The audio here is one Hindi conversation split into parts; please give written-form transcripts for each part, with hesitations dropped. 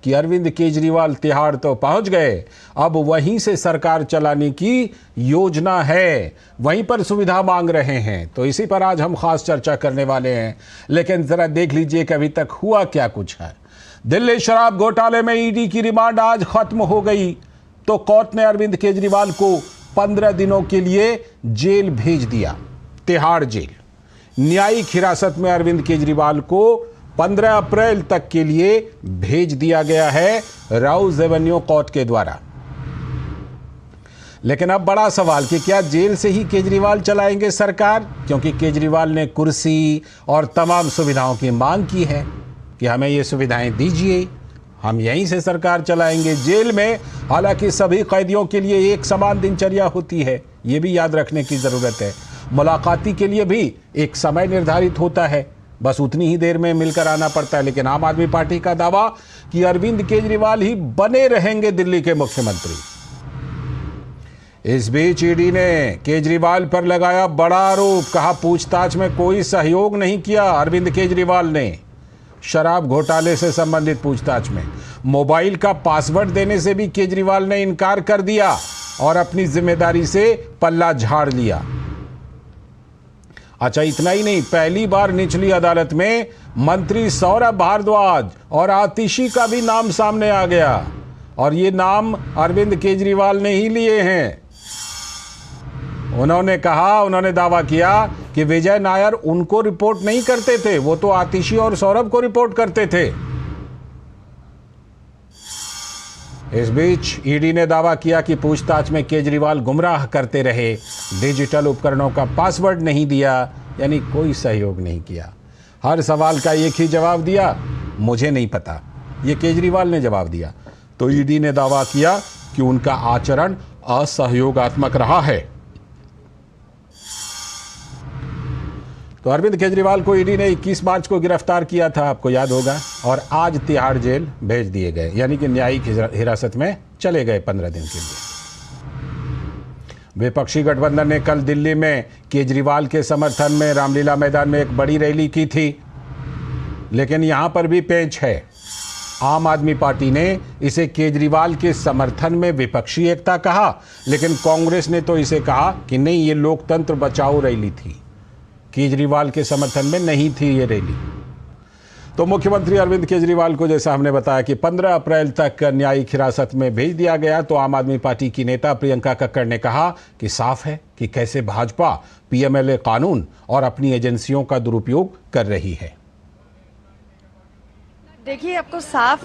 कि अरविंद केजरीवाल तिहाड़ तो पहुंच गए, अब वहीं से सरकार चलाने की योजना है, वहीं पर सुविधा मांग रहे हैं। तो इसी पर आज हम खास चर्चा करने वाले हैं। लेकिन जरा देख लीजिए कि अभी तक हुआ क्या कुछ है। दिल्ली शराब घोटाले में ईडी की रिमांड आज खत्म हो गई, तो कोर्ट ने अरविंद केजरीवाल को 15 दिनों के लिए जेल भेज दिया, तिहाड़ जेल। न्यायिक हिरासत में अरविंद केजरीवाल को 15 अप्रैल तक के लिए भेज दिया गया है राउज एवेन्यू कोर्ट के द्वारा। लेकिन अब बड़ा सवाल कि क्या जेल से ही केजरीवाल चलाएंगे सरकार, क्योंकि केजरीवाल ने कुर्सी और तमाम सुविधाओं की मांग की है कि हमें ये सुविधाएं दीजिए, हम यहीं से सरकार चलाएंगे। जेल में हालांकि सभी कैदियों के लिए एक समान दिनचर्या होती है, ये भी याद रखने की जरूरत है। मुलाकाती के लिए भी एक समय निर्धारित होता है, बस उतनी ही देर में मिलकर आना पड़ता है। लेकिन आम आदमी पार्टी का दावा कि अरविंद केजरीवाल ही बने रहेंगे दिल्ली के मुख्यमंत्री। इस बीच ईडी ने केजरीवाल पर लगाया बड़ा आरोप, कहा पूछताछ में कोई सहयोग नहीं किया अरविंद केजरीवाल ने। शराब घोटाले से संबंधित पूछताछ में मोबाइल का पासवर्ड देने से भी केजरीवाल ने इनकार कर दिया और अपनी जिम्मेदारी से पल्ला झाड़ लिया। अच्छा, इतना ही नहीं, पहली बार निचली अदालत में मंत्री सौरभ भारद्वाज और आतिशी का भी नाम सामने आ गया, और ये नाम अरविंद केजरीवाल ने ही लिए हैं। उन्होंने दावा किया कि विजय नायर उनको रिपोर्ट नहीं करते थे, वो तो आतिशी और सौरभ को रिपोर्ट करते थे। इस बीच ईडी ने दावा किया कि पूछताछ में केजरीवाल गुमराह करते रहे, डिजिटल उपकरणों का पासवर्ड नहीं दिया, यानी कोई सहयोग नहीं किया। हर सवाल का एक ही जवाब दिया, मुझे नहीं पता, ये केजरीवाल ने जवाब दिया। तो ईडी ने दावा किया कि उनका आचरण असहयोगात्मक रहा है। तो अरविंद केजरीवाल को ईडी ने 21 मार्च को गिरफ्तार किया था, आपको याद होगा, और आज तिहाड़ जेल भेज दिए गए, यानी कि न्यायिक हिरासत में चले गए 15 दिन के लिए। विपक्षी गठबंधन ने कल दिल्ली में केजरीवाल के समर्थन में रामलीला मैदान में एक बड़ी रैली की थी, लेकिन यहां पर भी पेंच है। आम आदमी पार्टी ने इसे केजरीवाल के समर्थन में विपक्षी एकता कहा, लेकिन कांग्रेस ने तो इसे कहा कि नहीं, ये लोकतंत्र बचाओ रैली थी, केजरीवाल के समर्थन में नहीं थी ये रैली। तो मुख्यमंत्री अरविंद केजरीवाल को, जैसा हमने बताया, कि 15 अप्रैल तक न्यायिक हिरासत में भेज दिया गया। तो आम आदमी पार्टी की नेता प्रियंका कक्कड़ ने कहा कि साफ है कि कैसे भाजपा पीएमएलए कानून और अपनी एजेंसियों का दुरुपयोग कर रही है। देखिए, आपको साफ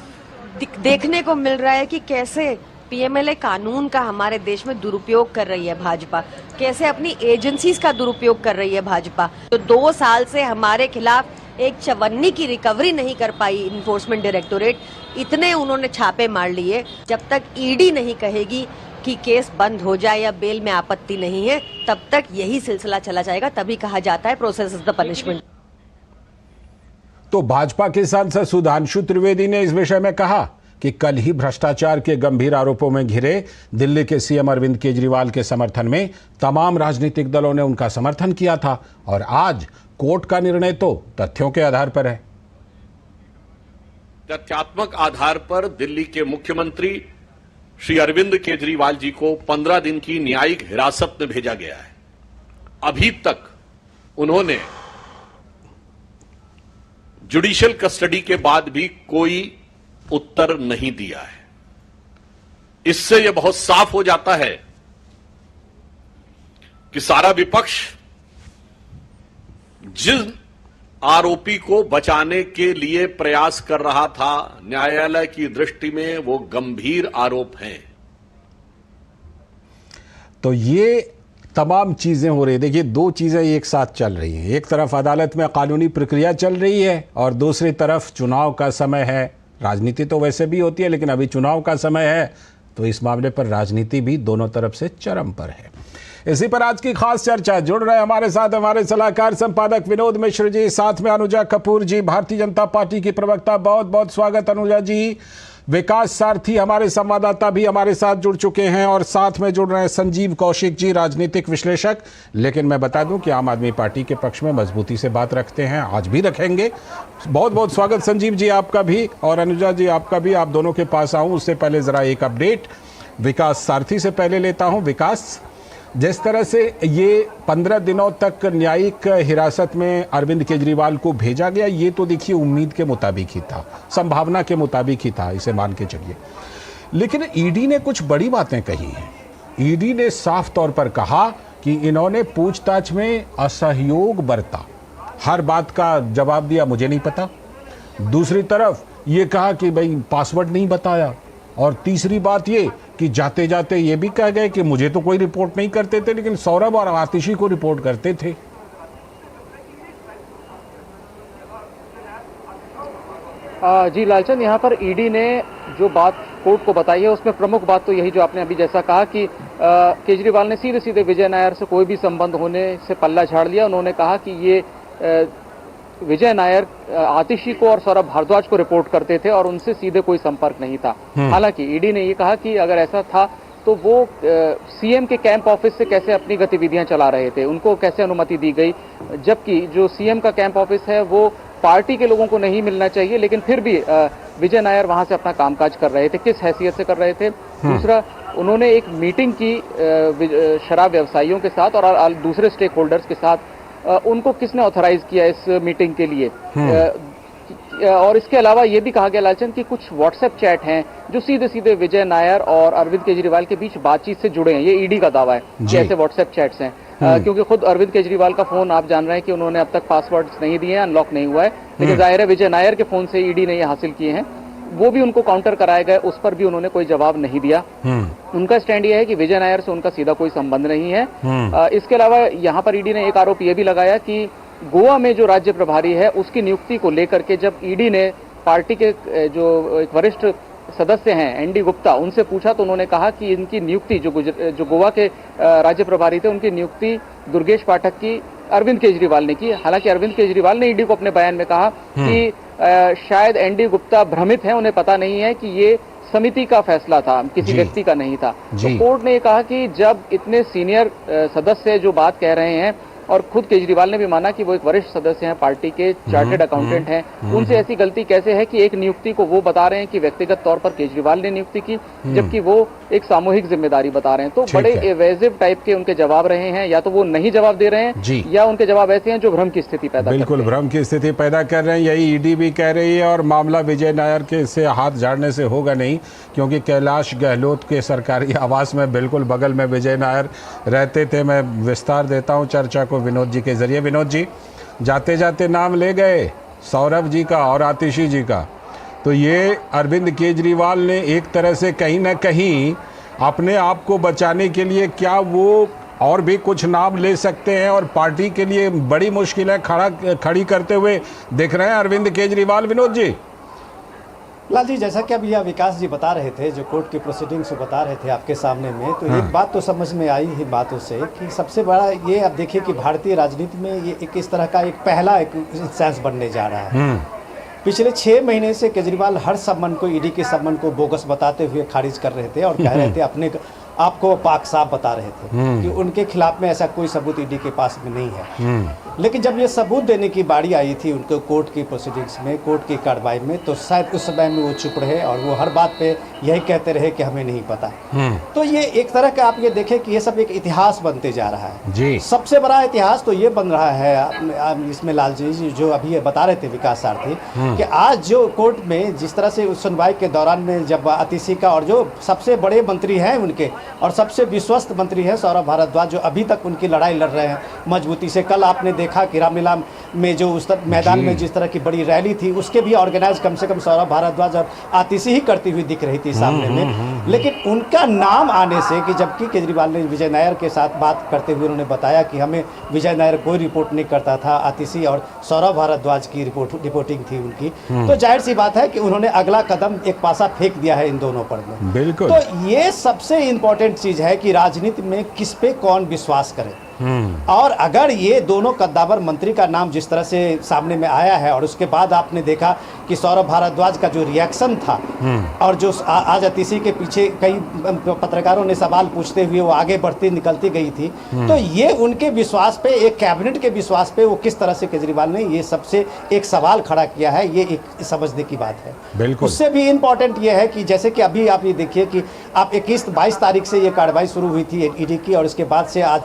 देखने को मिल रहा है कि कैसे पीएमएलए कानून का हमारे देश में दुरुपयोग कर रही है भाजपा, कैसे अपनी एजेंसीज का दुरुपयोग कर रही है भाजपा। तो 2 साल से हमारे खिलाफ एक 54 की रिकवरी नहीं कर पाई इन्फोर्समेंट डायरेक्टोरेट, इतने उन्होंने छापे मार लिए। जब तक ईडी नहीं कहेगी कि केस बंद हो जाए या बेल में आपत्ति नहीं है, तब तक यही सिलसिला चला जाएगा। तभी कहा जाता है प्रोसेस इज द पनिशमेंट। तो भाजपा के सांसद सुधांशु त्रिवेदी ने इस विषय में कहा कि कल ही भ्रष्टाचार के गंभीर आरोपों में घिरे दिल्ली के सीएम अरविंद केजरीवाल के समर्थन में तमाम राजनीतिक दलों ने उनका समर्थन किया था, और आज कोर्ट का निर्णय तो तथ्यों के आधार पर है। तथ्यात्मक आधार पर दिल्ली के मुख्यमंत्री श्री अरविंद केजरीवाल जी को 15 दिन की न्यायिक हिरासत में भेजा गया है। अभी तक उन्होंने जुडिशियल कस्टडी के बाद भी कोई उत्तर नहीं दिया है। इससे यह बहुत साफ हो जाता है कि सारा विपक्ष जिस आरोपी को बचाने के लिए प्रयास कर रहा था, न्यायालय की दृष्टि में वो गंभीर आरोप हैं। तो ये तमाम चीजें हो रही है। देखिए, 2 चीजें एक साथ चल रही हैं। एक तरफ अदालत में कानूनी प्रक्रिया चल रही है, और दूसरी तरफ चुनाव का समय है। राजनीति तो वैसे भी होती है, लेकिन अभी चुनाव का समय है, तो इस मामले पर राजनीति भी दोनों तरफ से चरम पर है। इसी पर आज की खास चर्चा। जुड़ रहे हमारे साथ हमारे सलाहकार संपादक विनोद मिश्र जी, साथ में अनुजा कपूर जी, भारतीय जनता पार्टी की प्रवक्ता। बहुत बहुत स्वागत अनुजा जी। विकास सारथी हमारे संवाददाता भी हमारे साथ जुड़ चुके हैं और साथ में जुड़ रहे हैं संजीव कौशिक जी, राजनीतिक विश्लेषक। लेकिन मैं बता दूं कि आम आदमी पार्टी के पक्ष में मजबूती से बात रखते हैं, आज भी रखेंगे। बहुत बहुत स्वागत संजीव जी आपका भी और अनुजा जी आपका भी। आप दोनों के पास आऊं उससे पहले जरा एक अपडेट विकास सारथी से पहले लेता हूं। विकास, जिस तरह से ये 15 दिनों तक न्यायिक हिरासत में अरविंद केजरीवाल को भेजा गया, ये तो देखिए उम्मीद के मुताबिक ही था, संभावना के मुताबिक ही था, इसे मान के चलिए। लेकिन ईडी ने कुछ बड़ी बातें कही हैं। ईडी ने साफ तौर पर कहा कि इन्होंने पूछताछ में असहयोग बरता, हर बात का जवाब दिया मुझे नहीं पता। दूसरी तरफ ये कहा कि भाई पासवर्ड नहीं बताया, और तीसरी बात ये कि जाते जाते ये भी कह गए कि मुझे तो कोई रिपोर्ट नहीं करते थे, लेकिन सौरभ और आतिशी को रिपोर्ट करते थे। जी लालचंद, यहाँ पर ईडी ने जो बात कोर्ट को बताई है उसमें प्रमुख बात तो यही जो आपने अभी जैसा कहा कि केजरीवाल ने सीधे सीधे विजय नायर से कोई भी संबंध होने से पल्ला झाड़ लिया। उन्होंने कहा कि ये विजय नायर आतिशी को और सौरभ भारद्वाज को रिपोर्ट करते थे और उनसे सीधे कोई संपर्क नहीं था। हालांकि ईडी ने ये कहा कि अगर ऐसा था तो वो सीएम के कैंप ऑफिस से कैसे अपनी गतिविधियां चला रहे थे, उनको कैसे अनुमति दी गई, जबकि जो सीएम का कैंप ऑफिस है वो पार्टी के लोगों को नहीं मिलना चाहिए, लेकिन फिर भी विजय नायर वहां से अपना कामकाज कर रहे थे, किस हैसियत से कर रहे थे। दूसरा, उन्होंने एक मीटिंग की शराब व्यवसायियों के साथ और दूसरे स्टेक होल्डर्स के साथ, उनको किसने ऑथराइज किया इस मीटिंग के लिए। और इसके अलावा ये भी कहा गया लालचंद कि कुछ व्हाट्सएप चैट हैं जो सीधे सीधे विजय नायर और अरविंद केजरीवाल के बीच बातचीत से जुड़े हैं। ये ईडी का दावा है कि ऐसे व्हाट्सएप चैट्स हैं, क्योंकि खुद अरविंद केजरीवाल का फोन आप जान रहे हैं कि उन्होंने अब तक पासवर्ड्स नहीं दिए हैं, अनलॉक नहीं हुआ है, लेकिन जाहिर है विजय नायर के फोन से ईडी ने ये हासिल किए हैं। वो भी उनको काउंटर कराए गए, उस पर भी उन्होंने कोई जवाब नहीं दिया। उनका स्टैंड ये है कि विजय नायर से उनका सीधा कोई संबंध नहीं है। इसके अलावा यहाँ पर ईडी ने एक आरोप ये भी लगाया कि गोवा में जो राज्य प्रभारी है उसकी नियुक्ति को लेकर के जब ईडी ने पार्टी के जो एक वरिष्ठ सदस्य हैं एनडी गुप्ता, उनसे पूछा तो उन्होंने कहा कि इनकी नियुक्ति जो गोवा के राज्य प्रभारी थे उनकी नियुक्ति दुर्गेश पाठक की अरविंद केजरीवाल ने की। हालांकि अरविंद केजरीवाल ने ईडी को अपने बयान में कहा कि शायद एनडी गुप्ता भ्रमित हैं, उन्हें पता नहीं है कि ये समिति का फैसला था, किसी व्यक्ति का नहीं था। तो कोर्ट ने ये कहा कि जब इतने सीनियर सदस्य जो बात कह रहे हैं, और खुद केजरीवाल ने भी माना कि वो एक वरिष्ठ सदस्य हैं, पार्टी के चार्टर्ड अकाउंटेंट हैं, उनसे ऐसी गलती कैसे है कि एक नियुक्ति को वो बता रहे हैं कि व्यक्तिगत तौर पर केजरीवाल ने नियुक्ति की, जबकि वो एक सामूहिक जिम्मेदारी बता रहे हैं। तो बड़े एवेजिव टाइप के उनके जवाब रहे हैं, या तो वो नहीं जवाब दे रहे हैं या उनके जवाब ऐसे हैं जो भ्रम की स्थिति पैदा बिल्कुल भ्रम की स्थिति पैदा कर रहे हैं। यही ईडी भी कह रही है। और मामला विजय नायर के से हाथ झाड़ने से होगा नहीं, क्योंकि कैलाश गहलोत के सरकारी आवास में बिल्कुल बगल में विजय नायर रहते थे। मैं विस्तार देता हूं चर्चा को विनोद जी के जरिए। विनोद जी, जाते जाते नाम ले गए सौरभ जी का और आतिशी जी का, तो ये अरविंद केजरीवाल ने एक तरह से कहीं ना कहीं अपने आप को बचाने के लिए क्या वो और भी कुछ नाम ले सकते हैं, और पार्टी के लिए बड़ी मुश्किलें खड़ी करते हुए दिख रहे हैं अरविंद केजरीवाल। विनोद जी, लाल जी, जैसा कि अब यह विकास जी बता रहे थे, जो कोर्ट की प्रोसीडिंग्स बता रहे थे आपके सामने में, तो एक बात तो समझ में आई ही बातों से कि सबसे बड़ा ये अब देखिए कि भारतीय राजनीति में ये एक इस तरह का एक पहला एक इंस्टेंस बनने जा रहा है। पिछले 6 महीने से केजरीवाल हर सम्मन को, ईडी के सम्मन को बोगस बताते हुए खारिज कर रहे थे और कह रहे थे, अपने आपको पाक साफ बता रहे थे कि उनके खिलाफ में ऐसा कोई सबूत ईडी के पास में नहीं है। लेकिन जब ये सबूत देने की बारी आई थी उनको कोर्ट की प्रोसीडिंग्स में, कोर्ट की कार्रवाई में, तो शायद उस समय में वो चुप रहे और वो हर बात पे यही कहते रहे कि हमें नहीं पता। तो ये एक तरह का आप ये देखें कि ये सब एक इतिहास बनते जा रहा है जी। सबसे बड़ा इतिहास तो ये बन रहा है इसमें लाल जी जो अभी ये बता रहे थे विकास सारथी, कि आज जो कोर्ट में जिस तरह से उस सुनवाई के दौरान में जब आतिशी का और जो सबसे बड़े मंत्री हैं उनके और सबसे विश्वस्त मंत्री हैं सौरभ भारद्वाज, जो अभी तक उनकी लड़ाई लड़ रहे हैं मजबूती से। कल आपने देखा कि रामलीला में जो उस मैदान में जिस तरह की बड़ी रैली थी, उसके भी ऑर्गेनाइज कम से कम सौरभ भारद्वाज और आतिशी ही करती हुई दिख रही थी सामने में। लेकिन उनका नाम आने से, कि जबकि केजरीवाल ने विजय नायर के साथ बात करते हुए उन्होंने बताया कि हमें विजय नायर कोई रिपोर्ट नहीं करता था, आतिशी और सौरभ भारद्वाज की रिपोर्टिंग थी उनकी, तो जाहिर सी बात है कि उन्होंने अगला कदम एक पासा फेंक दिया है इन दोनों पर में। बिल्कुल। तो ये सबसे इम्पोर्टेंट इंपॉर्टेंट चीज है कि राजनीति में किस पे कौन विश्वास करे। और अगर ये दोनों कद्दावर मंत्री का नाम जिस तरह से सामने में आया है और उसके बाद आपने देखा कि सौरभ भारद्वाज का जो रिएक्शन था और जो आज अतिशी के पीछे कई पत्रकारों ने सवाल पूछते हुए वो आगे बढ़ती निकलती गई थी, तो ये उनके विश्वास पे, एक कैबिनेट के विश्वास पे वो किस तरह से केजरीवाल ने ये सबसे एक सवाल खड़ा किया है, ये एक समझने की बात है। बिल्कुल। उससे भी इम्पोर्टेंट ये है कि जैसे कि अभी आप ये देखिए कि आप 21-22 तारीख से ये कार्रवाई शुरू हुई थी ईडी की और इसके बाद से आज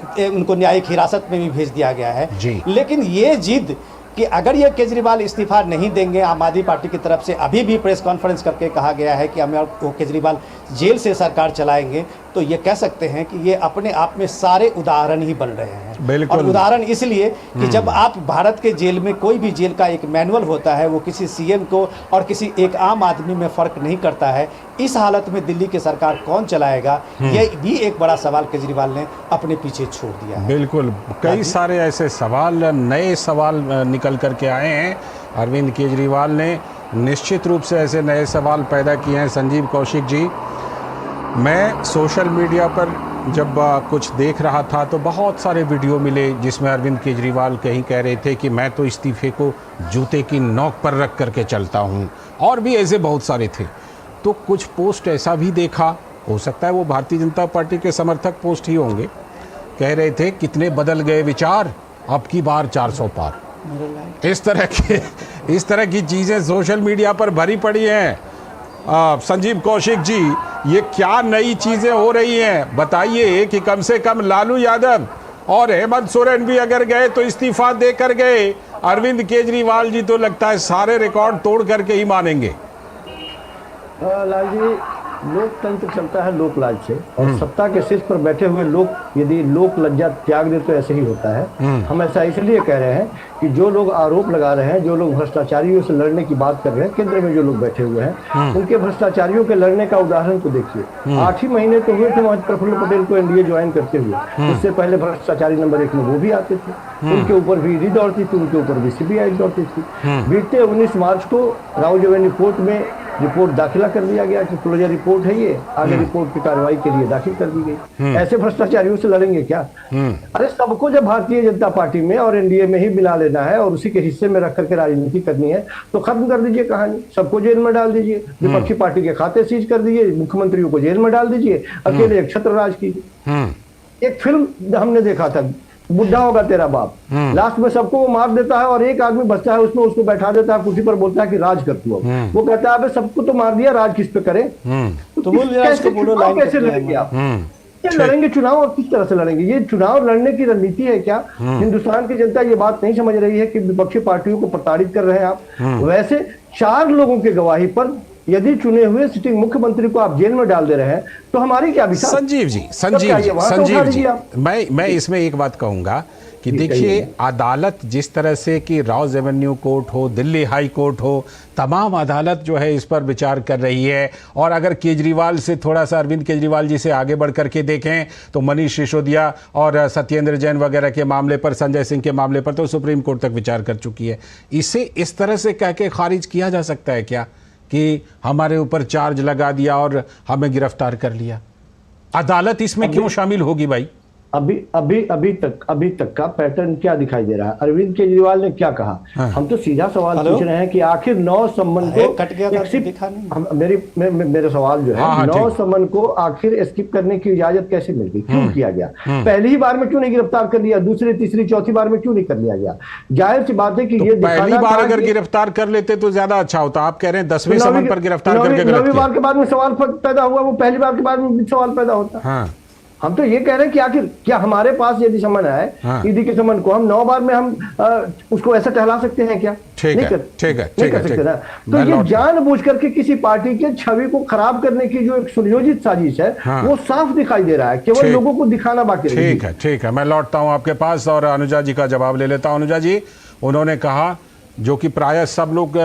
उनको न्यायिक हिरासत में भी भेज दिया गया है जी। लेकिन ये जिद कि अगर ये केजरीवाल इस्तीफा नहीं देंगे, आम आदमी पार्टी की तरफ से अभी भी प्रेस कॉन्फ्रेंस करके कहा गया है कि हमें वो केजरीवाल जेल से सरकार चलाएंगे, तो ये कह सकते हैं कि ये अपने आप में सारे उदाहरण ही बन रहे हैं। बिल्कुल। और उदाहरण इसलिए कि जब आप भारत के जेल में, कोई भी जेल का एक मैनुअल होता है, वो किसी सीएम को और किसी एक आम आदमी में फर्क नहीं करता है। इस हालत में दिल्ली की सरकार कौन चलाएगा, ये भी एक बड़ा सवाल केजरीवाल ने अपने पीछे छोड़ दिया है। बिल्कुल, कई सारे ऐसे सवाल, नए सवाल निकल करके आए हैं। अरविंद केजरीवाल ने निश्चित रूप से ऐसे नए सवाल पैदा किए हैं। संजीव कौशिक जी, मैं सोशल मीडिया पर जब कुछ देख रहा था तो बहुत सारे वीडियो मिले जिसमें अरविंद केजरीवाल कहीं कह रहे थे कि मैं तो इस्तीफे को जूते की नोक पर रख करके चलता हूं, और भी ऐसे बहुत सारे थे। तो कुछ पोस्ट ऐसा भी देखा, हो सकता है वो भारतीय जनता पार्टी के समर्थक पोस्ट ही होंगे, कह रहे थे कितने बदल गए विचार, अब की बार 400 पार। इस तरह की चीज़ें सोशल मीडिया पर भरी पड़ी हैं। संजीव कौशिक जी, ये क्या नई चीज़ें हो रही हैं, बताइए कि कम से कम लालू यादव और हेमंत सोरेन भी अगर गए तो इस्तीफा दे कर गए, अरविंद केजरीवाल जी तो लगता है सारे रिकॉर्ड तोड़ करके ही मानेंगे। लाल जी, लोकतंत्र चलता है लोकलाज से, और सत्ता के शीर्ष पर बैठे हुए लोग यदि लोक लज्जा त्याग दे तो ऐसे ही होता है। हम ऐसा इसलिए कह रहे हैं कि जो लोग आरोप लगा रहे हैं, जो लोग भ्रष्टाचारियों से लड़ने की बात कर रहे हैं, केंद्र में जो लोग बैठे हुए हैं, उनके भ्रष्टाचारियों के लड़ने का उदाहरण तो देखिए। 8 ही महीने तो हुए थे वहां प्रफुल्ल पटेल को एनडीए ज्वाइन करते हुए। उससे पहले भ्रष्टाचारी नंबर 1 में वो भी आते थे, उनके ऊपर भी ईडी दौड़ती थी, उनके ऊपर भी सीबीआई दौड़ती थी। बीते 19 मार्च को राव जवेनी कोर्ट में रिपोर्ट दाखिला कर दिया गया कि क्लोजर रिपोर्ट है ये, आगे रिपोर्ट की कार्रवाई के लिए दाखिल कर दी गई। ऐसे भ्रष्टाचारियों से लड़ेंगे क्या? अरे सबको जब भारतीय जनता पार्टी में और एनडीए में ही मिला लेना है और उसी के हिस्से में रख करके राजनीति करनी है तो खत्म कर दीजिए कहानी, सबको जेल में डाल दीजिए, विपक्षी पार्टी के खाते सीज कर दीजिए, मुख्यमंत्रियों को जेल में डाल दीजिए, अकेले एक छत्र राज कीजिए। एक फिल्म हमने देखा था, बुढ़ा होगा तेरा बाप, लास्ट में सबको वो मार देता है और एक आदमी बचता है, उसमें उसको बैठा देता है कुर्सी पर, बोलता है कि राज कर तू। वो कहता है सबको तो मार दिया, राज किस पे करे? तो कैसे लड़ेंगे आप? लड़ेंगे चुनाव, और किस तरह से लड़ेंगे? ये चुनाव लड़ने की रणनीति है क्या? हिंदुस्तान की जनता ये बात नहीं समझ रही है कि विपक्षी पार्टियों को प्रताड़ित कर रहे हैं आप। वैसे 4 लोगों की गवाही पर यदि चुने हुए सिटिंग मुख्यमंत्री को आप जेल में डाल दे रहे हैं तो हमारी क्या विचार? संजीव जी, मैं इसमें एक बात कहूंगा कि देखिए, अदालत जिस तरह से कि राव एवेन्यू कोर्ट हो, दिल्ली हाई कोर्ट हो, तमाम अदालत जो है इस पर विचार कर रही है। और अगर केजरीवाल से थोड़ा सा, अरविंद केजरीवाल जी से आगे बढ़ करके देखें तो मनीष सिसोदिया और सत्येंद्र जैन वगैरह के मामले पर, संजय सिंह के मामले पर तो सुप्रीम कोर्ट तक विचार कर चुकी है। इसे इस तरह से कह के खारिज किया जा सकता है क्या कि हमारे ऊपर चार्ज लगा दिया और हमें गिरफ्तार कर लिया? अदालत इसमें क्यों शामिल होगी भाई? अभी तक का पैटर्न क्या दिखाई दे रहा है? अरविंद केजरीवाल ने क्या कहा? हाँ। हम तो सीधा सवाल पूछ रहे हैं कि आखिर 9 समन को कट गया था, मेरे सवाल जो है 9 समन को आखिर स्किप करने की इजाजत कैसे मिल गई? क्यों किया गया? पहली ही बार में क्यों नहीं गिरफ्तार कर लिया? दूसरी, तीसरी, चौथी बार में क्यों नहीं कर लिया गया? जाहिर सी बात है कि ये पहली बार अगर गिरफ्तार कर लेते तो ज्यादा अच्छा होता। आप कह रहे हैं 10वें समन पर गिरफ्तार करके 9वीं बार के बाद में सवाल पैदा हुआ, वो पहली बार के बाद में सवाल पैदा होता। हम तो ये कह रहे हैं कि आखिर क्या हमारे पास यदि समन है, ईडी के समन को हम 9 बार में हम उसको ऐसा टहला सकते हैं क्या? नहीं कर सकते ना। तो ये जानबूझ करके किसी पार्टी के छवि को खराब करने की जो एक सुनियोजित साजिश है, वो साफ दिखाई दे रहा है, केवल लोगों को दिखाना बाकी। ठीक है, मैं लौटता हूं आपके पास और अनुजा जी का जवाब ले लेता हूं। अनुजा जी, उन्होंने कहा, जो कि प्रायः सब लोग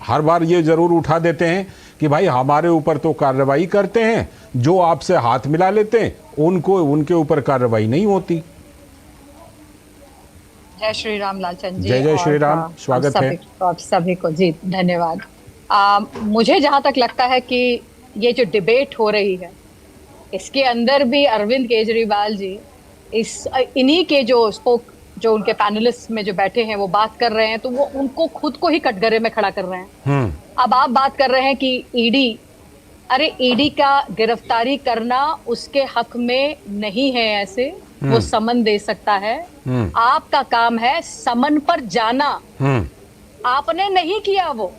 हर बार ये जरूर उठा देते हैं कि भाई हमारे ऊपर तो कार्रवाई करते हैं, जो आपसे हाथ मिला लेते हैं उनके ऊपर कार्रवाई नहीं होती। जय श्री राम लालचंद जी। जय श्री राम, स्वागत है आप सभी को जी, धन्यवाद। मुझे जहां तक लगता है कि ये जो डिबेट हो रही है इसके अंदर भी अरविंद केजरीवाल जी इन्हीं के जो उनके पैनलिस्ट में जो बैठे हैं वो बात कर रहे हैं, तो वो उनको खुद को ही कटघरे में खड़ा कर रहे हैं। अब आप बात कर रहे हैं कि ईडी, अरे ईडी का गिरफ्तारी करना उसके हक में नहीं है, ऐसे वो समन दे सकता है। आपका काम है समन पर जाना, आपने नहीं किया वो,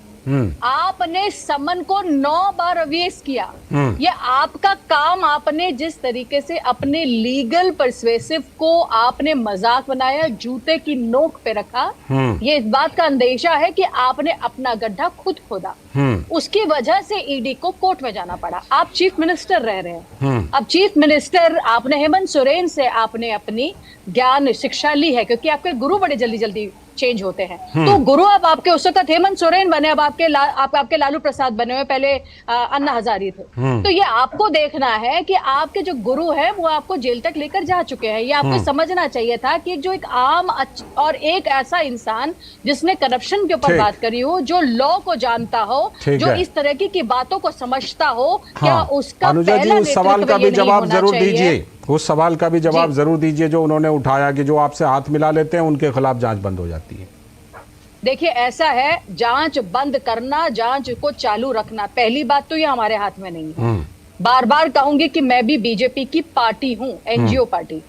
आपने समन को 9 बार अवेस किया। ये आपका काम, आपने जिस तरीके से अपने लीगल परसुएसिव को आपने मजाक बनाया, जूते की नोक पे रखा, ये इस बात का अंदेशा है कि आपने अपना गड्ढा खुद खोदा। उसकी वजह से ईडी को कोर्ट में जाना पड़ा। आप चीफ मिनिस्टर रह रहे हैं, अब चीफ मिनिस्टर आपने हेमंत सोरेन से आपने अपनी ज्ञान शिक्षा ली है, क्योंकि आपके गुरु बड़े जल्दी जल्दी चेंज होते हैं। तो गुरु अब आपके उस वक्त हेमंत सोरेन बने, अब आपके लालू प्रसाद बने हुए, पहले अन्ना हजारी थे। तो ये आपको देखना है कि आपके जो गुरु है वो आपको जेल तक लेकर जा चुके हैं। ये आपको समझना चाहिए था कि जो एक आम और एक ऐसा इंसान जिसने करप्शन के ऊपर बात करी हो, जो लॉ को जानता हो, जो इस तरह की बातों को समझता हो, क्या उसका अनुजा जी उस सवाल का भी जवाब जरूर दीजिए, उस सवाल का भी जवाब जरूर दीजिए जो उन्होंने उठाया कि जो आपसे हाथ मिला लेते हैं उनके खिलाफ जांच बंद हो जाती है। देखिए ऐसा है, जांच बंद करना, जांच को चालू रखना, पहली बात तो ये हमारे हाथ में नहीं है। बार बार कहूंगी कि मैं भी बीजेपी की पार्टी हूं, एनजीओ पार्टी।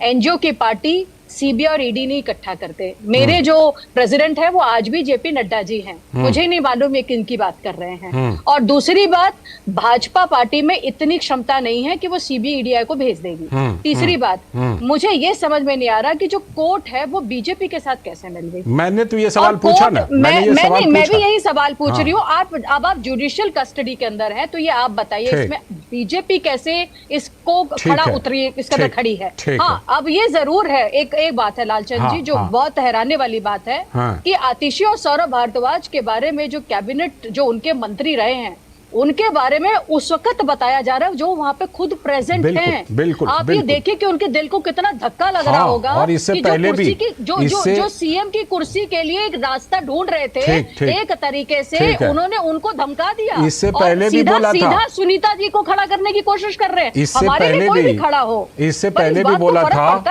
एनजीओ की पार्टी सीबीआई और ईडी नहीं इकट्ठा करते। मेरे जो प्रेसिडेंट है वो आज भी जेपी नड्डा जी हैं, मुझे नहीं मालूम ये किन की बात कर रहे हैं। और दूसरी बात, भाजपा पार्टी में इतनी क्षमता नहीं है कि वो सीबीआई ईडीआई को भेज देगी। तीसरी बात, मुझे ये समझ में नहीं आ रहा कि जो कोर्ट है वो बीजेपी के साथ कैसे मिल गई। मैंने तो ये सवाल पूछा ना, मैं भी यही सवाल पूछ रही हूँ। आप जुडिशियल कस्टडी के अंदर है, तो ये आप बताइए इसमें बीजेपी कैसे इसको खड़ा उतरी, इसके अंदर खड़ी है। हाँ, अब ये जरूर है, एक बात है लालचंद जी, जो बहुत हैरानी वाली बात है कि आतिशी और सौरभ भारद्वाज के बारे में जो कैबिनेट, जो उनके मंत्री रहे हैं, उनके बारे में उस वक्त बताया जा रहा है जो वहां पे खुद प्रेजेंट हैं। आप ये देखिए कि उनके दिल को कितना धक्का लग रहा होगा। और इससे पहले भी जो सीएम की कुर्सी के लिए एक रास्ता ढूंढ रहे थे, एक तरीके से उन्होंने उनको धमका दिया। इससे पहले भी बोला था, सीधा सुनीता जी को खड़ा करने की कोशिश कर रहे हैं। हमारे लिए कोई भी खड़ा हो। इससे पहले भी बोला था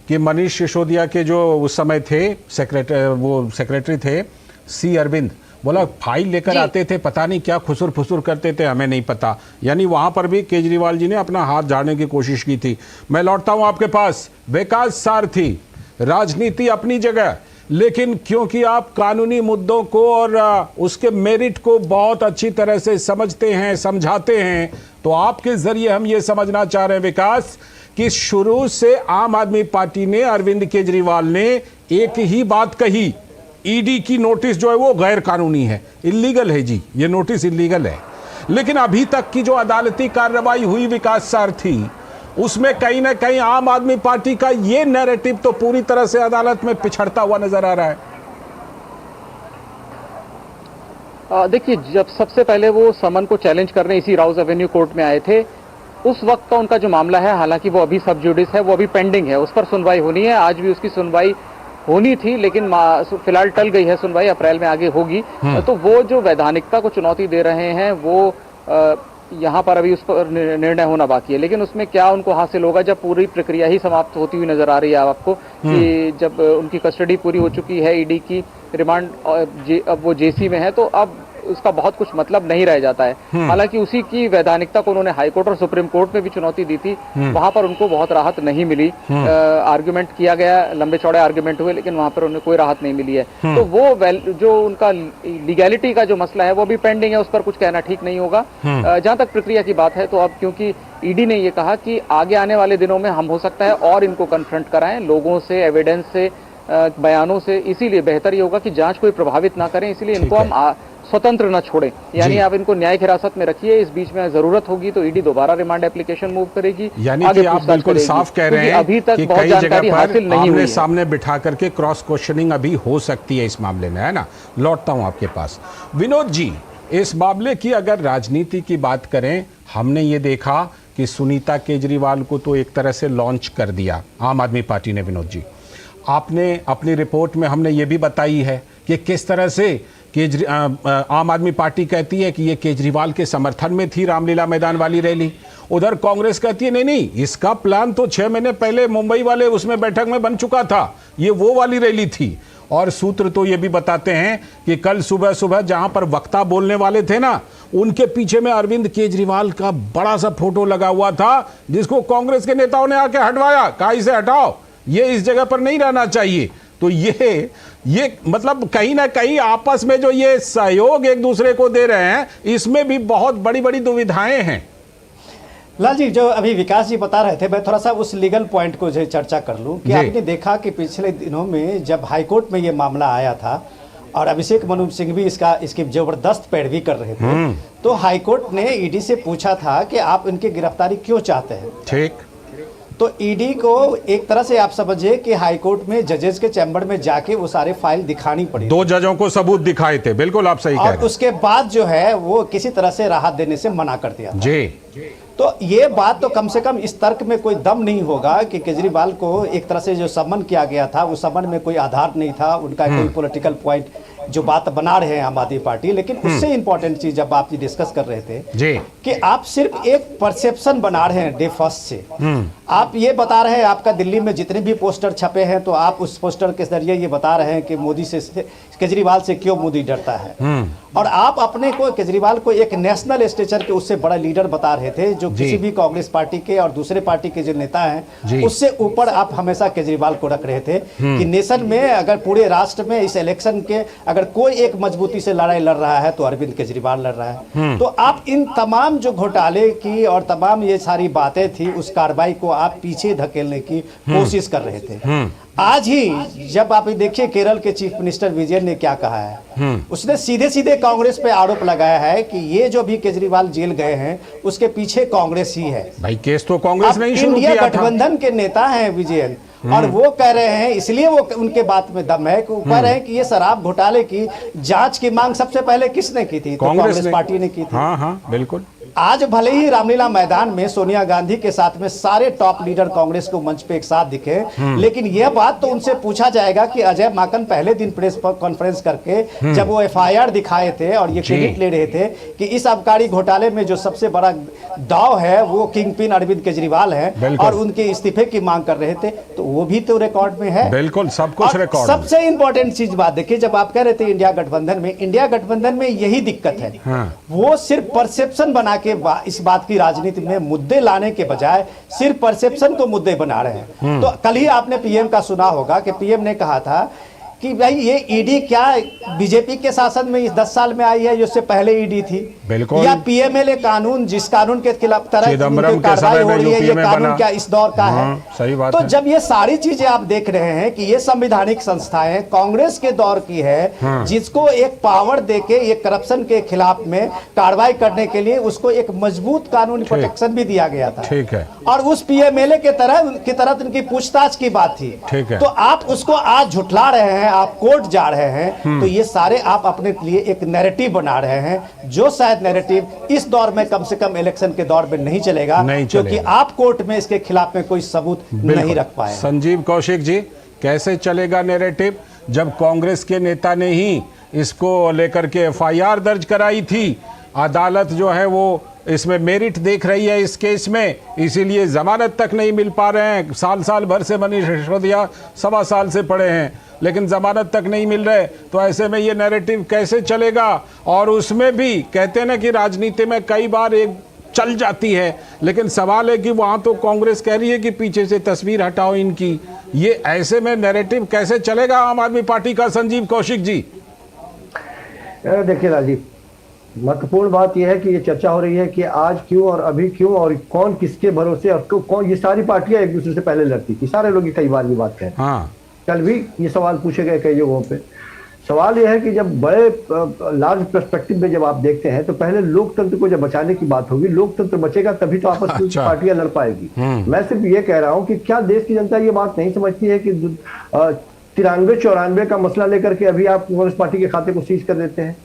कि मनीष सिसोदिया के जो उस समय थे सेक्रेटरी थे सी अरविंद, बोला फाइल लेकर आते थे, पता नहीं क्या खुसुर फुसुर करते थे, हमें नहीं पता। यानी वहां पर भी केजरीवाल जी ने अपना हाथ झाड़ने की कोशिश की थी। मैं लौटता हूं आपके पास, विकास सारथी, राजनीति अपनी जगह, लेकिन क्योंकि आप कानूनी मुद्दों को और उसके मेरिट को बहुत अच्छी तरह से समझते हैं, समझाते हैं, तो आपके जरिए हम ये समझना चाह रहे हैं विकास कि शुरू से आम आदमी पार्टी ने, अरविंद केजरीवाल ने एक ही बात कही, ईडी की नोटिस जो है वो गैर कानूनी है, इल्लीगल है जी, ये नोटिस इल्लीगल है। लेकिन अभी तक की जो अदालती कार्रवाई हुई विकास सारथी, उसमें कहीं ना कहीं आम आदमी पार्टी का ये नैरेटिव तो पूरी तरह से अदालत में पिछड़ता हुआ नजर आ रहा है। देखिए, जब सबसे पहले वो समन को चैलेंज करने इसी राउज एवेन्यू कोर्ट में आए थे, उस वक्त का उनका जो मामला है, हालांकि वो अभी सब जुडिस है, वो अभी पेंडिंग है, उस पर सुनवाई होनी है। आज भी उसकी सुनवाई होनी थी, लेकिन फिलहाल टल गई है सुनवाई, अप्रैल में आगे होगी। तो वो जो वैधानिकता को चुनौती दे रहे हैं, वो यहाँ पर अभी उस पर निर्णय होना बाकी है। लेकिन उसमें क्या उनको हासिल होगा जब पूरी प्रक्रिया ही समाप्त होती हुई नजर आ रही है आपको, कि जब उनकी कस्टडी पूरी हो चुकी है, ईडी की रिमांड अब वो जेसी में है, तो अब उसका बहुत कुछ मतलब नहीं रह जाता है। हालांकि उसी की वैधानिकता को उन्होंने हाईकोर्ट और सुप्रीम कोर्ट में भी चुनौती दी थी, वहां पर उनको बहुत राहत नहीं मिली। आर्गुमेंट किया गया, लंबे चौड़े आर्गुमेंट हुए, लेकिन वहां पर उन्हें कोई राहत नहीं मिली है। तो वो जो उनका लीगैलिटी का जो मसला है वो भी पेंडिंग है, उस पर कुछ कहना ठीक नहीं होगा। जहां तक प्रक्रिया की बात है, तो अब क्योंकि ईडी ने ये कहा कि आगे आने वाले दिनों में हम हो सकता है और इनको कन्फ्रंट कराएं लोगों से, एविडेंस से, बयानों से, इसीलिए बेहतर ये होगा कि जांच कोई प्रभावित ना करें, इसलिए इनको हम स्वतंत्र न छोड़ें। यानी आप इनको न्यायिक हिरासत में रखिए, इस बीच में जरूरत होगी तो ईडी दोबारा रिमांड एप्लीकेशन मूव करेगी। यानी कि आप बिल्कुल साफ कह रहे हैं अभी तक कि बहुत कई जानकारी जगह हासिल नहीं हुई है। सामने बिठा करके क्रॉस क्वेश्चनिंग अभी हो सकती है इस मामले में, है ना। लौटता हूं आपके पास, विनोद जी, इस मामले की अगर राजनीति की बात करें, हमने ये देखा कि सुनीता केजरीवाल को तो एक तरह से लॉन्च कर दिया आम आदमी पार्टी ने। विनोद जी, आपने अपनी रिपोर्ट में हमने ये भी बताई है कि किस तरह से आम आदमी पार्टी कहती है कि ये केजरीवाल के समर्थन में थी रामलीला मैदान वाली रैली। उधर कांग्रेस कहती है नहीं नहीं, इसका प्लान तो 6 महीने पहले मुंबई वाले उसमें बैठक में बन चुका था, ये वो वाली रैली थी। और सूत्र तो ये भी बताते हैं कि कल सुबह सुबह जहां पर वक्ता बोलने वाले थे ना, उनके पीछे में अरविंद केजरीवाल का बड़ा सा फोटो लगा हुआ था, जिसको कांग्रेस के नेताओं ने आके हटवाया, कहा इसे हटाओ, ये इस जगह पर नहीं रहना चाहिए। तो ये मतलब कहीं ना कहीं आपस में जो ये सहयोग एक दूसरे को दे रहे हैं, इसमें भी बहुत बड़ी बड़ी दुविधाएं हैं। लाल जी, जो अभी विकास जी बता रहे थे, मैं थोड़ा सा उस लीगल पॉइंट को जो चर्चा कर लूं कि आपने देखा कि पिछले दिनों में जब हाईकोर्ट में ये मामला आया था और अभिषेक मनु सिंह भी इसकी जबरदस्त पैरवी कर रहे थे, तो हाईकोर्ट ने ईडी से पूछा था कि आप इनकी गिरफ्तारी क्यों चाहते हैं। ठीक, तो ईडी को एक तरह से आप समझिए कि हाईकोर्ट में जजेस के चैम्बर में जाके वो सारे फाइल दिखानी पड़ी, 2 जजों को सबूत दिखाए थे। बिल्कुल आप सही कह रहे हैं। और उसके बाद जो है वो किसी तरह से राहत देने से मना कर दिया जी। तो ये बात तो कम से कम इस तर्क में कोई दम नहीं होगा कि केजरीवाल को एक तरह से जो समन किया गया था, उस समन में कोई आधार नहीं था, उनका कोई पॉलिटिकल पॉइंट जो बात बना रहे हैं आम आदमी पार्टी। लेकिन उससे इंपॉर्टेंट चीज जब आप डिस्कस कर रहे थे जी, कि आप सिर्फ एक परसेप्शन बना रहे हैं डे फर्स्ट से। आप ये बता रहे हैं, आपका दिल्ली में जितने भी पोस्टर छपे हैं, तो आप उस पोस्टर के जरिए ये बता रहे हैं कि मोदी से, केजरीवाल से क्यों मोदी डरता है। और आप अपने को, केजरीवाल को एक नेशनल स्टेचर के उससे बड़ा लीडर बता रहे थे, जो किसी भी कांग्रेस पार्टी के और दूसरे पार्टी के जो नेता हैं उससे ऊपर आप हमेशा केजरीवाल को रख रहे थे कि नेशन में, अगर पूरे राष्ट्र में इस इलेक्शन के अगर कोई एक मजबूती से लड़ाई लड़ रहा है तो अरविंद केजरीवाल लड़ रहा है। तो आप इन तमाम जो घोटाले की और तमाम ये सारी बातें थी, उस कार्रवाई को आप पीछे धकेलने की कोशिश कर रहे थे। आज ही जब आप देखिए केरल के चीफ मिनिस्टर विजयन ने क्या कहा है, उसने सीधे सीधे कांग्रेस पे आरोप लगाया है कि ये जो भी केजरीवाल जेल गए हैं उसके पीछे कांग्रेस ही है। भाई केस तो कांग्रेस नहीं शुरू किया किया था। गठबंधन के नेता हैं विजयन, और वो कह रहे हैं, इसलिए वो उनके बात में दम है कि वो कह रहे हैं कि ये शराब घोटाले की जांच की मांग सबसे पहले किसने की थी? तो कांग्रेस पार्टी ने की थी। हाँ हाँ बिल्कुल। आज भले ही रामलीला मैदान में सोनिया गांधी के साथ में सारे टॉप लीडर कांग्रेस को मंच पे एक साथ दिखे, लेकिन यह बात तो उनसे पूछा जाएगा कि अजय माकन पहले दिन प्रेस कॉन्फ्रेंस करके जब वो एफआईआर दिखाए थे और ये क्रेडिट ले रहे थे कि इस आबकारी घोटाले में जो सबसे बड़ा दाव है वो किंग पिन अरविंद केजरीवाल है और उनके इस्तीफे की मांग कर रहे थे, तो वो भी तो रिकॉर्ड में है। बिल्कुल, सब कुछ रिकॉर्ड। सबसे इंपॉर्टेंट चीज बात देखिए, जब आप कह रहे थे इंडिया गठबंधन में यही दिक्कत है। वो सिर्फ परसेप्शन बना के इस बात की राजनीति में मुद्दे लाने के बजाय सिर्फ परसेप्शन को मुद्दे बना रहे हैं। तो कल ही आपने पीएम का सुना होगा कि पीएम ने कहा था कि भाई ये ईडी क्या बीजेपी के शासन में इस 10 साल में आई है, इससे पहले ईडी थी। बिल्कुल। या पीएमएलए कानून, जिस कानून के खिलाफ तरह कार्रवाई हो रही है, ये कानून क्या इस दौर का है? सही बात तो है। जब ये सारी चीजें आप देख रहे हैं कि ये संवैधानिक संस्थाएं कांग्रेस के दौर की है, जिसको एक पावर देके एक करप्शन के खिलाफ में कार्रवाई करने के लिए उसको एक मजबूत कानूनी प्रोटेक्शन भी दिया गया था। ठीक है। और उस पीएमएलए के तरह उनकी पूछताछ की बात थी। ठीक है। तो आप उसको आज झुठला रहे हैं, आप कोर्ट जा रहे हैं, तो ये सारे आप अपने लिए एक नैरेटिव बना रहे हैं, जो शायद नैरेटिव इस दौर में, कम से कम इलेक्शन के दौर में नहीं चलेगा, क्योंकि आप कोर्ट में इसके खिलाफ में कोई सबूत नहीं रख पाए। संजीव कौशिक जी, कैसे चलेगा नैरेटिव जब कांग्रेस के नेता ने ही इसको लेकर के एफआईआर दर्ज कराई थी? अदालत जो है वो इसमें मेरिट देख रही है इस केस में, इसीलिए जमानत तक नहीं मिल पा रहे हैं। साल भर से मनीष सिसोदिया 1.25 साल से पड़े हैं, लेकिन जमानत तक नहीं मिल रहे। तो ऐसे में ये नैरेटिव कैसे चलेगा? और उसमें भी कहते हैं ना कि राजनीति में कई बार एक चल जाती है, लेकिन सवाल है कि वहां तो कांग्रेस कह रही है कि पीछे से तस्वीर हटाओ इनकी। ये ऐसे में नैरेटिव कैसे चलेगा आम आदमी पार्टी का? संजीव कौशिक जी, देखिए राजीव, महत्वपूर्ण बात यह है कि ये चर्चा हो रही है कि आज क्यों और अभी क्यों और कौन किसके भरोसे और कौन, ये सारी पार्टियां एक दूसरे से पहले लड़ती थी। सारे लोग कई बार ये बात कहते हैं। हाँ। कल भी ये सवाल पूछे गए कई जगहों पे। सवाल यह है कि जब बड़े लार्ज पर्सपेक्टिव में जब आप देखते हैं तो पहले लोकतंत्र को जब बचाने की बात होगी, लोकतंत्र बचेगा तभी तो आपस में पार्टियां लड़ पाएगी। मैं सिर्फ ये कह रहा हूं कि क्या देश की जनता ये बात नहीं समझती है कि 93-94 का मसला लेकर के अभी आप कांग्रेस पार्टी के खाते को सीज कर देते हैं।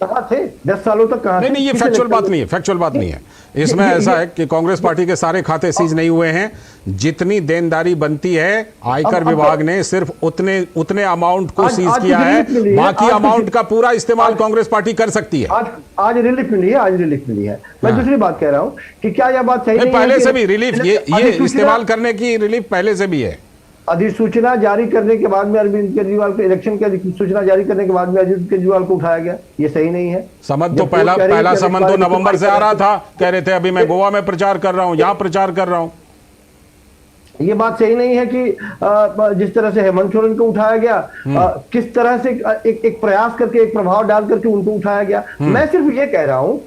कहाँ थे 10 सालों तक? कहाँ थे? नहीं, ये किसी ने फैक्चुअल बात नहीं है, फैक्चुअल बात नहीं है। इसमें ऐसा है कि कांग्रेस पार्टी के सारे खाते सीज नहीं हुए हैं। जितनी देनदारी बनती है आयकर विभाग ने सिर्फ उतने अमाउंट को सीज किया है, बाकी अमाउंट का पूरा इस्तेमाल कांग्रेस पार्टी कर सकती है। आज रिलीफ मिली है, आज रिलीफ मिली है। मैं दूसरी बात कह रहा हूँ कि क्या यह बात सही नहीं है? पहले से भी रिलीफ, ये इस्तेमाल करने की रिलीफ पहले से भी है। अधिसूचना जारी करने के बाद में अरविंद केजरीवाल को, इलेक्शन की अधिसूचना जारी करने के बाद में अरविंद केजरीवाल को उठाया गया, ये सही नहीं है। समन तो पहला समन तो नवंबर से आ रहा था, कह रहे थे अभी मैं गोवा में प्रचार कर रहा हूं, यहां प्रचार कर रहा हूं। ये बात सही नहीं है कि जिस तरह से हेमंत सोरेन को उठाया गया, किस तरह से एक प्रयास करके, एक प्रभाव डाल करके उनको उठाया गया। मैं सिर्फ ये कह रहा हूं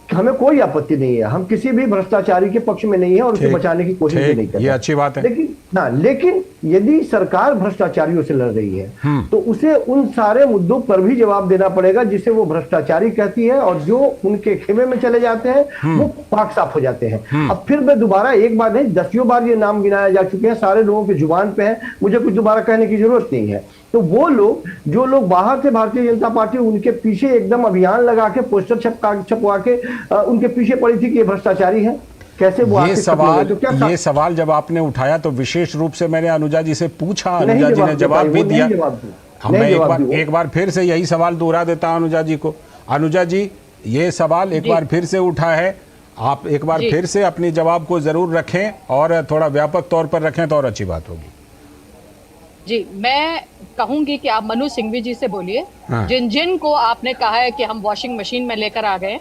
हमें कोई आपत्ति नहीं है, हम किसी भी भ्रष्टाचारी के पक्ष में नहीं है और उसे बचाने की कोशिश भी नहीं करते। ये अच्छी बात है। लेकिन यदि सरकार भ्रष्टाचारियों से लड़ रही है तो उसे उन सारे मुद्दों पर भी जवाब देना पड़ेगा जिसे वो भ्रष्टाचारी कहती है, और जो उनके खेमे में चले जाते हैं वो पाक साफ हो जाते हैं। अब फिर मैं दोबारा एक बार नहीं 10 बार ये नाम गिनाए जा चुके हैं, सारे लोगों की जुबान पे है, मुझे कुछ दोबारा कहने की जरूरत नहीं है। तो वो लोग, जो लोग बाहर से भारतीय जनता पार्टी उनके पीछे एकदम अभियान लगा के पोस्टर छपवा के उनके पीछे पड़ी थी कि ये भ्रष्टाचारी है, कैसे वो ये सवाल जब आपने उठाया तो विशेष रूप से मैंने अनुजा जी से पूछा, अनुजा जी ने जवाब भी दिया। मैं एक बार फिर से यही सवाल दोहरा देता हूं अनुजा जी को। अनुजा जी, ये सवाल एक बार फिर से उठा है, आप एक बार फिर से अपनी जवाब को जरूर रखें और थोड़ा व्यापक तौर पर रखें तो और अच्छी बात होगी। जी, मैं कहूंगी कि आप मनु सिंघवी जी से बोलिए। जिन को आपने कहा है कि हम वॉशिंग मशीन में लेकर आ गए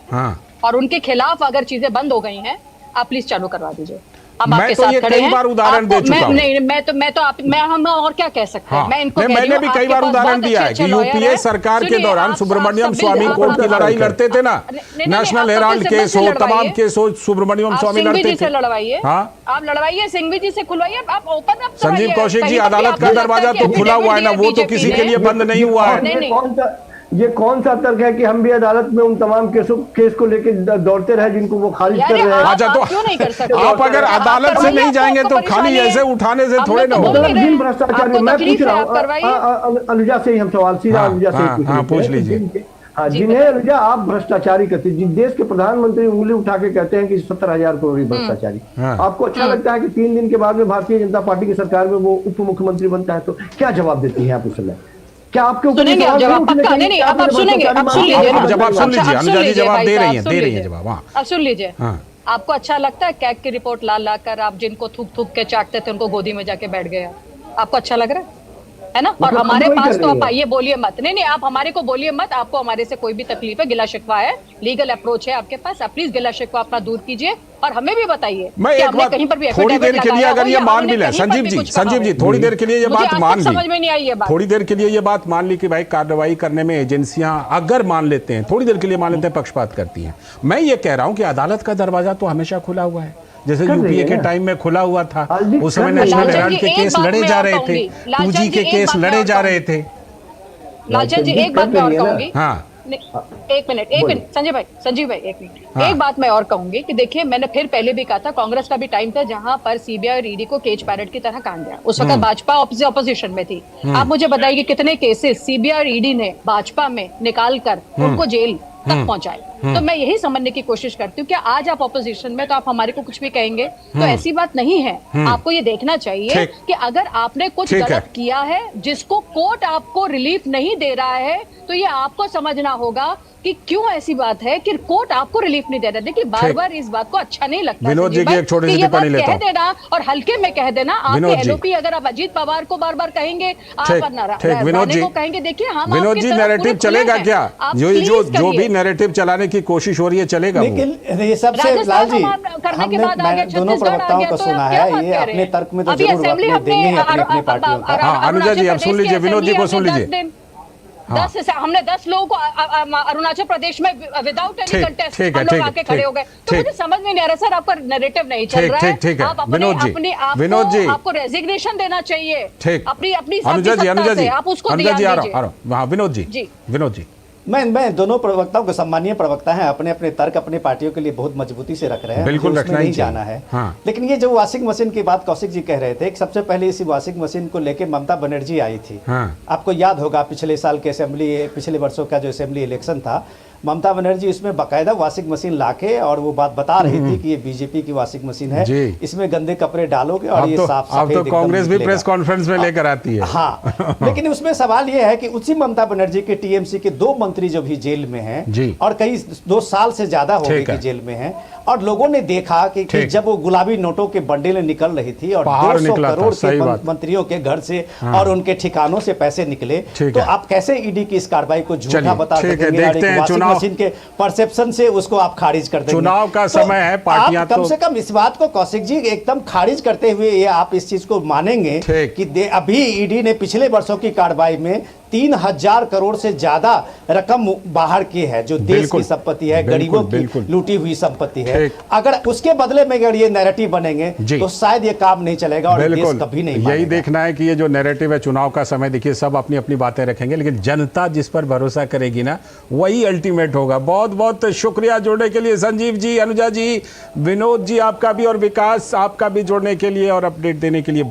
और उनके खिलाफ अगर चीजें बंद हो गई हैं, आप प्लीज चालू करवा दीजिए। हम आपके साथ खड़े हैं। कई बार उदाहरण दे चुका हूं। मैं हम और क्या कह सकते हैं? मैं इनको मैंने भी कई बार उदाहरण दिया है कि यूपीए सरकार के दौरान सुब्रमण्यम स्वामी कोर्ट की लड़ाई लड़ते थे ना, नेशनल हेराल्ड केस हो, तमाम केस हो, सुब्रमण्यम स्वामी लड़ते थे। लड़वाइए, आप लड़वाइए, सिंघवी जी से खुलवाइए, आप ओपन अप। संजीव कौशिक जी, अदालत का दरवाजा तो खुला हुआ है ना, वो तो किसी के लिए बंद नहीं हुआ है। ये कौन सा तर्क है कि हम भी अदालत में उन तमाम केस को लेकर दौड़ते रहे जिनको वो खारिज कर रहे हैं? अच्छा, तो क्यों नहीं कर सकते? आप अगर अदालत से नहीं जाएंगे तो खाली ऐसे उठाने से थोड़े ना होगा। भ्रष्टाचारी मैं पूछ रहा हूँ अनुजा से ही हम सवाल सीधा अनुजा से पूछ लीजिए। हाँ, जिन्हें अनुजा आप भ्रष्टाचारी कहते हैं, जिस देश के प्रधानमंत्री उंगली उठा के कहते हैं कि 70,000 करोड़ भ्रष्टाचारी, आपको अच्छा लगता है कि 3 दिन के बाद में भारतीय जनता पार्टी की सरकार में वो उप मुख्यमंत्री बनता है, तो क्या जवाब देती है आप उस समय? क्या आपके ऊपर सुनेंगे आप जवाब? पक्का नहीं, अब आप सुनेंगे, अब सुन लीजिए जवाब, सुन लीजिए। अनुजा जी जवाब दे रही हैं जवाब। अब सुन लीजिए। आपको अच्छा लगता है कैग की रिपोर्ट ला कर आप जिनको थूक के चाटते थे उनको गोदी में जाके बैठ गए? आपको अच्छा लग रहा है ना? और हमारे पास तो आप आइए, बोलिए मत। नहीं, आप हमारे को बोलिए मत। आपको हमारे से कोई भी तकलीफ है, गिला शिकवा है, लीगल अप्रोच है आपके पास, आप प्लीज गिला शिकवा अपना दूर कीजिए और हमें भी बताइए। मैं एक बात थोड़ी देर के लिए अगर ये मान भी ले, संजीव जी थोड़ी देर के लिए ये बात मान ली, समझ में नहीं आई ये बात, थोड़ी देर के लिए ये बात मान ली कि भाई कार्रवाई करने में एजेंसियां अगर मान लेते हैं, थोड़ी देर के लिए मान लेते हैं, पक्षपात करती हैं। मैं ये कह रहा हूं कि अदालत का दरवाजा तो हमेशा खुला हुआ है, जैसे यूपीए के टाइम में खुला हुआ था। उस समय नेशनल हेराल्ड के केस लड़े जा रहे थे, 2G के केस लड़े जा रहे थे। लालचंद जी, एक बात मैं और कहूंगी। हाँ, एक मिनट संजीव भाई एक मिनट। एक बात मैं और कहूंगी कि देखिए, मैंने फिर पहले भी कहा था, कांग्रेस का भी टाइम था जहां पर सीबीआई और ईडी को केज पैरेट की तरह काट दिया। उस वक्त भाजपा ऑपोजिशन में थी। आप मुझे बताइए कि कितने केसेस सीबीआई और ईडी ने भाजपा में निकाल कर उनको जेल तक पहुंचाए। तो मैं यही समझने की कोशिश करती हूँ कि आज आप ऑपोजिशन में तो आप हमारे को कुछ भी कहेंगे, तो ऐसी बात नहीं है। आपको ये देखना चाहिए कि अगर आपने कुछ गलत किया है जिसको कोर्ट आपको रिलीफ नहीं दे रहा है, तो ये आपको समझना होगा कि क्यों ऐसी बात है कि कोर्ट आपको रिलीफ नहीं दे रहा। देखिए, बार बार इस बात को अच्छा नहीं लगता। विनोद जी की एक छोटी सी टिप्पणी लेता हूं। कह देना और हल्के में कह देना। आपके एलओपी अगर आप अजीत पवार को बार बार कहेंगे, आप विनोद जी को कहेंगे, देखिए हम विनोद जी नैरेटिव चलेगा क्या? जो भी नैरेटिव चलाने की कोशिश हो रही है चलेगा। लेकिन ये सबसे लाल जी, हमने दोनों प्रवक्ताओं को सुना है, ये अपने तर्क में तो जरूर देंगे अपनी पार्टियों का। अनुजा जी अब सुन लीजिए, विनोद जी को सुन लीजिए। 10 हमने 10 लोगों को अरुणाचल प्रदेश में विदाउट एनी कंटेस्ट हम लोग आके खड़े हो गए। तो मुझे समझ में नहीं आ रहा सर, आपका नैरेटिव नहीं चल रहा है। आप विनोद जी आपको रेजिग्नेशन देना चाहिए अपनी अनुजा जी, आप उसको दिया। विनोद जी मैं दोनों प्रवक्ताओं को, सम्मानीय प्रवक्ता हैं, अपने अपने तर्क अपने पार्टियों के लिए बहुत मजबूती से रख रहे हैं, बिल्कुल मुझे उसमें रखना ही नहीं चाहिए। जाना है। हाँ। लेकिन ये जो वॉशिंग मशीन की बात कौशिक जी कह रहे थे, सबसे पहले इसी वॉशिंग मशीन को लेके ममता बनर्जी आई थी। हाँ। आपको याद होगा पिछले साल के पिछले वर्षों का जो असेंबली इलेक्शन था, ममता बनर्जी इसमें बाकायदा वॉशिंग मशीन लाके और वो बात बता रही थी कि ये बीजेपी की वॉशिंग मशीन है, जी। इसमें गंदे कपड़े डालोगे और अब ये साफ अब सफेद तो एकदम कांग्रेस भी निकलेगा। प्रेस कॉन्फ्रेंस में लेकर आती है। हाँ, लेकिन उसमें सवाल ये है कि उसी ममता बनर्जी के टीएमसी के 2 मंत्री जो भी जेल में हैं जी। और कई 2 साल से ज्यादा हो गए ठीक है। कि जेल में हैं, और लोगों ने देखा कि ठीक। जब वो गुलाबी नोटों के बंडल निकल रही थी और पहाड़ 200 निकला था, करोड़ सही के बात। मंत्रियों के घर से हाँ। और उनके ठिकानों से पैसे निकले, ठीक तो है। आप कैसे ईडी की इस कार्रवाई को झूठा चलिए, बता ठीक है, सकेंगे? देखते हैं वॉशिंग चुनाव- मशीन के परसेप्शन से उसको आप खारिज कर देंगे। चुनाव का तो समय है, पार्टियां आप कम तो- से कम इस बात को कौशिक जी एकदम खारिज करते हुए ये आप इस चीज को मानेंगे ठीक। कि अभी ईडी ने पिछले वर्षों की कार्रवाई में 3000 करोड़ से ज्यादा रकम बाहर की है, जो देश बिल्कुल, की संपत्ति है, बिल्कुल, गरीबों की बिल्कुल। लूटी हुई संपत्ति है। ठीक। अगर उसके बदले में अगर ये नैरेटिव बनेंगे जी। तो शायद ये काम नहीं चलेगा और देश बिल्कुल, कभी नहीं यही मानेगा। देखना है कि ये जो नैरेटिव है, चुनाव का समय, देखिए सब अपनी अपनी बातें रखेंगे, लेकिन जनता जिस पर भरोसा करेगी ना, वही अल्टीमेट होगा। बहुत बहुत शुक्रिया जुड़ने के लिए संजीव जी, अनुजा जी, विनोद जी आपका भी, और विकास आपका भी जुड़ने के लिए और अपडेट देने के लिए।